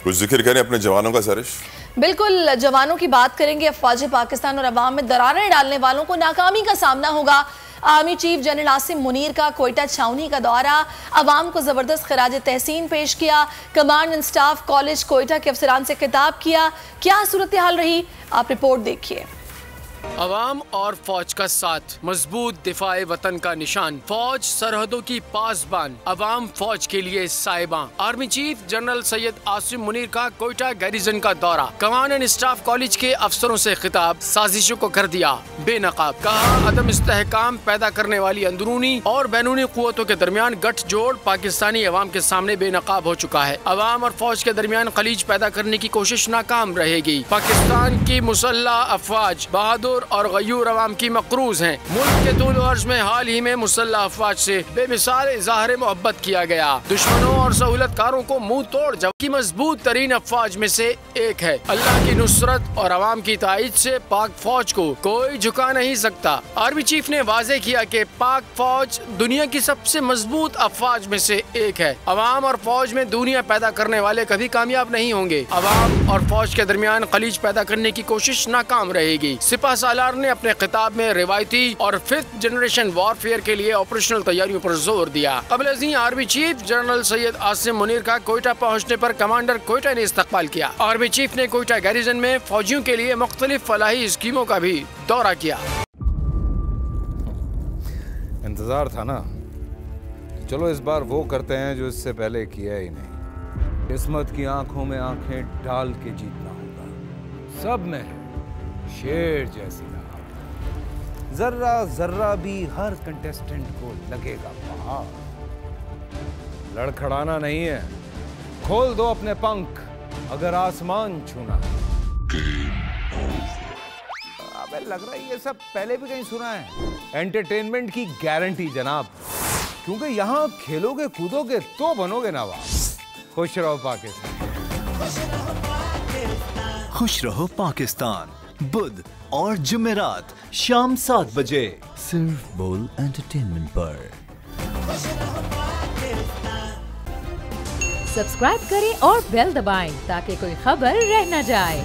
कुछ जिक्र करें अपने जवानों का सरिश। बिल्कुल, जवानों की बात करेंगे। अफवाज पाकिस्तान और अवाम में दरारें डालने वालों को नाकामी का सामना होगा। Army chief general Asim Munir का कोयटा छावनी का दौरा, अवाम को जबरदस्त खराज तहसीन पेश किया। Command and staff college Quetta के अफसरान से खिताब किया। क्या सूरत हाल रही, आप रिपोर्ट देखिए। अवाम और फौज का साथ, मजबूत दिफाए वतन का निशान। फौज सरहदों की पासबान, अवाम फौज के लिए साहिबां। Army chief general Syed Asim Munir का कोयटा गैरिजन का दौरा, कमांड एंड स्टाफ कॉलेज के अफसरों से खिताब, साजिशों को कर दिया बेनकाब। कहा, अदम इस्तेहकाम पैदा करने वाली अंदरूनी और बैरूनी कुव्वतों के दरमियान गठजोड़ पाकिस्तानी अवाम के सामने बेनकाब हो चुका है। अवाम और फौज के दरमियान खलीज पैदा करने की कोशिश नाकाम रहेगी। पाकिस्तान की मुसल्लह अफवाज बहादुर और गयूर अवाम की मकरूज हैं। मुल्क के तूल अर्ज में हाल ही में मुसल्लह अफवाज से बेमिसाल इज़हार मोहब्बत किया गया। दुश्मनों और सहूलतकारों को मुंह तोड़ जवाब की मजबूत तरीन अफवाज में से एक है। अल्लाह की नुसरत और अवाम की ताईद से पाक फौज को कोई झुका नहीं सकता। आर्मी चीफ ने वाजे किया कि पाक फौज दुनिया की सबसे मजबूत अफवाज में से एक है। अवाम और फौज में दुनिया पैदा करने वाले कभी कामयाब नहीं होंगे। अवाम और फौज के दरमियान खलीज पैदा करने की कोशिश नाकाम रहेगी। सिपह सालार ने अपने खिताब में रिवायती और 5th जनरेशन वॉरफेयर के लिए ऑपरेशनल तैयारियों पर जोर दिया। कबल अज़ीं army chief general Syed Asim Munir का कोयटा पहुँचने पर कमांडर कोयटा ने इस्तकबाल किया। आर्मी चीफ ने कोयटा गैरिजन में फौजियों के लिए मुख्तलिफ फलाही स्कीमों का भी दौरा किया। इंतजार था ना, चलो इस बार वो करते हैं जो इससे पहले किया ही नहीं। किस्मत की आंखों में आंखें डाल के जीतना होगा। सब में शेर जैसी राह, जर्रा जर्रा भी हर कंटेस्टेंट को लगेगा पहाड़। लड़खड़ाना नहीं है, खोल दो अपने पंख अगर आसमान छूना है। अबे लग रहा है ये सब पहले भी कहीं सुना है। एंटरटेनमेंट की गारंटी जनाब, क्योंकि यहाँ खेलोगे कूदोगे तो बनोगे नवाब। खुश रहो पाकिस्तान। खुश रहो पाकिस्तान, बुध और जुमेरात शाम 7 बजे सिर्फ बोल एंटरटेनमेंट पर। सब्सक्राइब करें और बेल दबाएं ताकि कोई खबर रह न जाए।